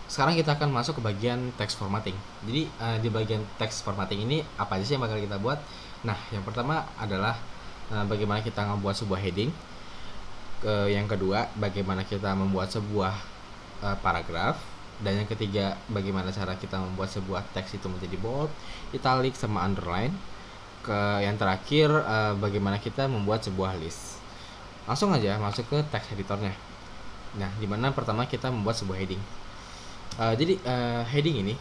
sekarang kita akan masuk ke bagian text formatting. Jadi di bagian text formatting ini apa aja sih yang bakal kita buat? Nah, yang pertama adalah bagaimana kita membuat sebuah heading. Yang kedua, bagaimana kita membuat sebuah paragraf. Dan yang ketiga, bagaimana cara kita membuat sebuah teks itu menjadi bold, italic, sama underline. Yang terakhir, bagaimana kita membuat sebuah list. Langsung aja masuk ke text editornya. Nah, dimana pertama kita membuat sebuah heading. Jadi heading ini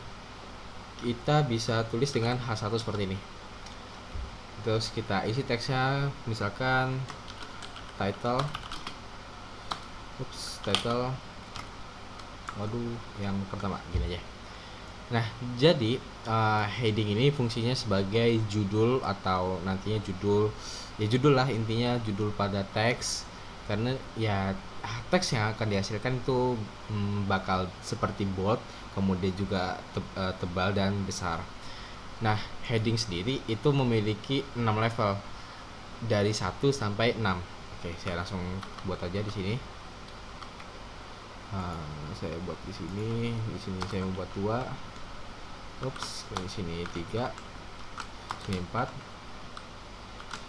kita bisa tulis dengan H1 seperti ini. Terus kita isi teksnya, misalkan title, yang pertama gini aja. Nah, jadi heading ini fungsinya sebagai judul atau nantinya judul lah, intinya judul pada teks, karena ya teks yang akan dihasilkan itu bakal seperti bold, kemudian juga tebal dan besar. Nah, heading sendiri itu memiliki 6 level dari 1 sampai 6. Oke, saya langsung buat aja di sini. Saya buat di sini saya membuat 2. Di sini 3, sini 4,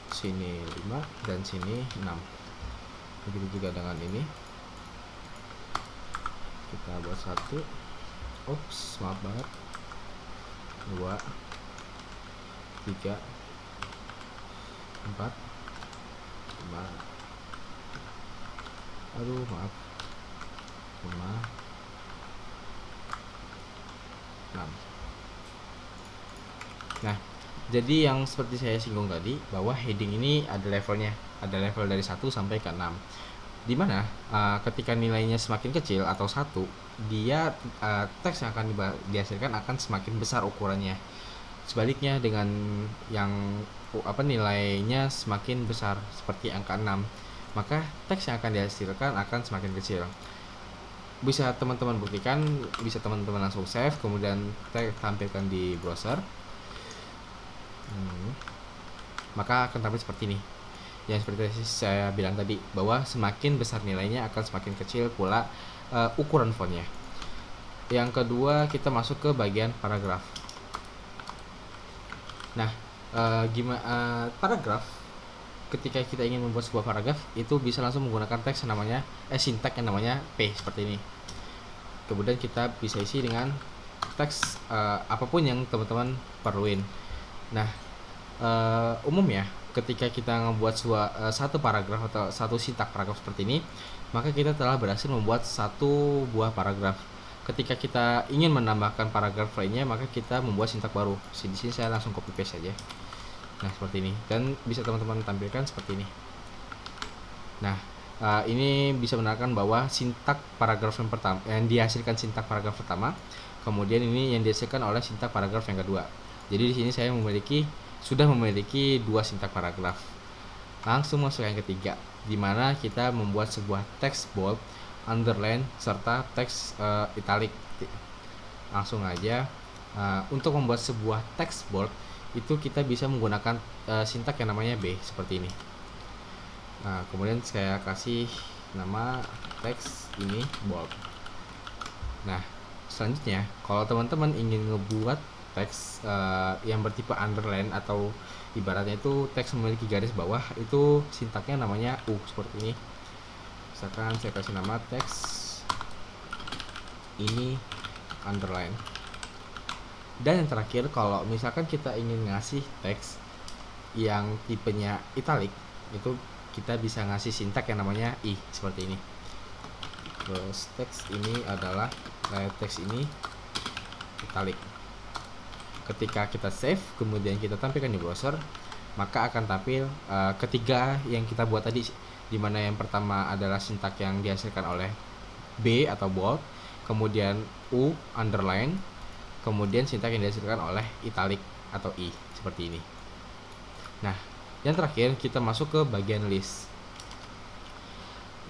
sini 5, dan sini 6. Begitu juga dengan ini. Kita buat 1. Maaf banget. 2, 3, 4, 5. Maaf. 5, 6. Nah, jadi yang seperti saya singgung tadi, bahwa heading ini ada levelnya, ada level dari 1 sampai ke 6. Dimana ketika nilainya semakin kecil atau 1, dia teks yang akan dihasilkan akan semakin besar ukurannya. Sebaliknya dengan yang nilainya semakin besar seperti angka 6, maka teks yang akan dihasilkan akan semakin kecil. Bisa teman-teman buktikan, bisa teman-teman langsung save, kemudian tampilkan di browser. Maka akan tampil seperti ini. Yang seperti saya bilang tadi, bahwa semakin besar nilainya akan semakin kecil pula ukuran fontnya. Yang kedua, kita masuk ke bagian paragraf. Nah, paragraf, ketika kita ingin membuat sebuah paragraf, itu bisa langsung menggunakan teks yang namanya sintak yang namanya P seperti ini. Kemudian kita bisa isi dengan teks apapun yang teman-teman perluin. Nah, umumnya ketika kita membuat satu paragraf atau satu sintak paragraf seperti ini, maka kita telah berhasil membuat satu buah paragraf. Ketika kita ingin menambahkan paragraf lainnya, maka kita membuat sintak baru. Di sini saya langsung copy paste saja. Nah, seperti ini, dan bisa teman-teman tampilkan seperti ini. Nah, ini bisa menerangkan bahwa sintak paragraf yang pertama, yang dihasilkan sintak paragraf pertama, kemudian ini yang dihasilkan oleh sintak paragraf yang kedua. Jadi di sini saya sudah memiliki 2 sintak paragraf. Langsung masuk yang ketiga, di mana kita membuat sebuah teks bold, underline, serta teks italic. Langsung aja, untuk membuat sebuah teks bold itu kita bisa menggunakan sintak yang namanya B seperti ini. Nah, kemudian saya kasih nama teks ini bold. Nah, selanjutnya kalau teman-teman ingin ngebuat teks yang bertipe underline, atau ibaratnya itu teks memiliki garis bawah, itu sintaknya namanya U seperti ini. Misalkan saya kasih nama teks ini underline. Dan yang terakhir, kalau misalkan kita ingin ngasih teks yang tipenya italic, itu kita bisa ngasih sintak yang namanya I seperti ini. Terus teks ini adalah teks ini italic. Ketika kita save, kemudian kita tampilkan di browser, maka akan tampil ketiga yang kita buat tadi, dimana yang pertama adalah sintak yang dihasilkan oleh B atau bold, kemudian U underline, kemudian sintak yang dihasilkan oleh italic atau I seperti ini. Nah, yang terakhir kita masuk ke bagian list.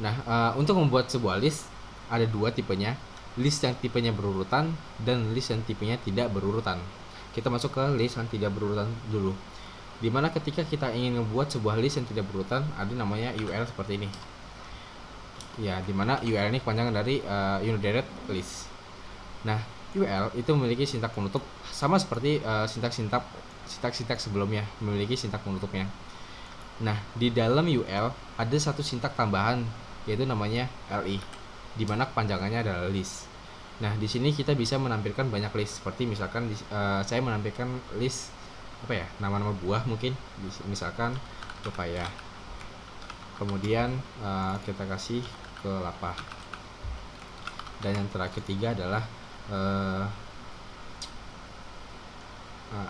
Nah, untuk membuat sebuah list ada 2 tipenya, list yang tipenya berurutan dan list yang tipenya tidak berurutan. Kita masuk ke list yang tidak berurutan dulu. Dimana ketika kita ingin membuat sebuah list yang tidak berurutan, ada namanya URL seperti ini. Ya, dimana URL ini kepanjangan dari unidirect list. Nah, UL itu memiliki sintak penutup sama seperti sintak sebelumnya, memiliki sintak penutupnya. Nah, di dalam UL ada satu sintak tambahan, yaitu namanya LI, di mana kepanjangannya adalah list. Nah, di sini kita bisa menampilkan banyak list, seperti misalkan saya menampilkan list nama-nama buah mungkin, misalkan pepaya. Kemudian kita kasih kelapa. Dan yang terakhir ketiga adalah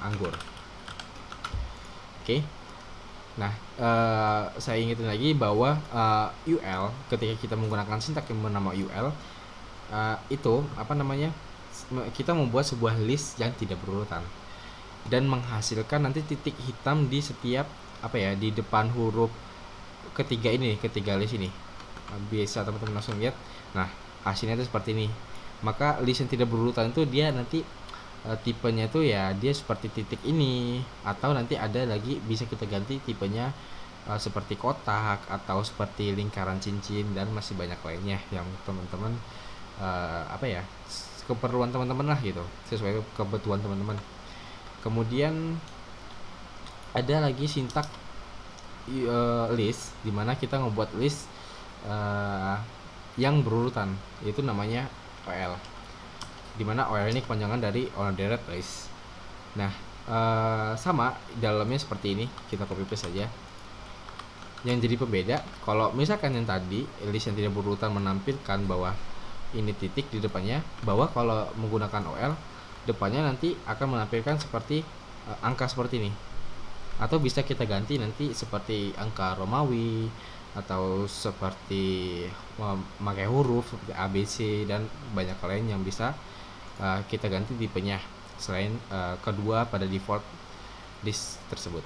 anggur. Oke. Nah, saya ingetin lagi bahwa UL ketika kita menggunakan sintak yang bernama UL itu kita membuat sebuah list yang tidak berurutan dan menghasilkan nanti titik hitam di setiap di depan huruf ketiga list ini. Bisa teman-teman langsung lihat. Nah, hasilnya itu seperti ini. Maka list yang tidak berurutan itu dia nanti tipenya itu ya dia seperti titik ini, atau nanti ada lagi bisa kita ganti tipenya seperti kotak atau seperti lingkaran cincin, dan masih banyak lainnya yang teman-teman keperluan teman-teman lah gitu, sesuai kebutuhan teman-teman. Kemudian ada lagi sintak list, dimana kita ngebuat list yang berurutan, yaitu namanya OL, dimana OL ini kepanjangan dari ordered list. Nah, sama dalamnya seperti ini, kita copy paste saja. Yang jadi pembeda, kalau misalkan yang tadi list yang tidak berurutan menampilkan bahwa ini titik di depannya, bahwa kalau menggunakan OL depannya nanti akan menampilkan seperti angka seperti ini, atau bisa kita ganti nanti seperti angka Romawi atau seperti memakai huruf seperti ABC dan banyak lain yang bisa kita ganti tipenya selain kedua pada default list tersebut.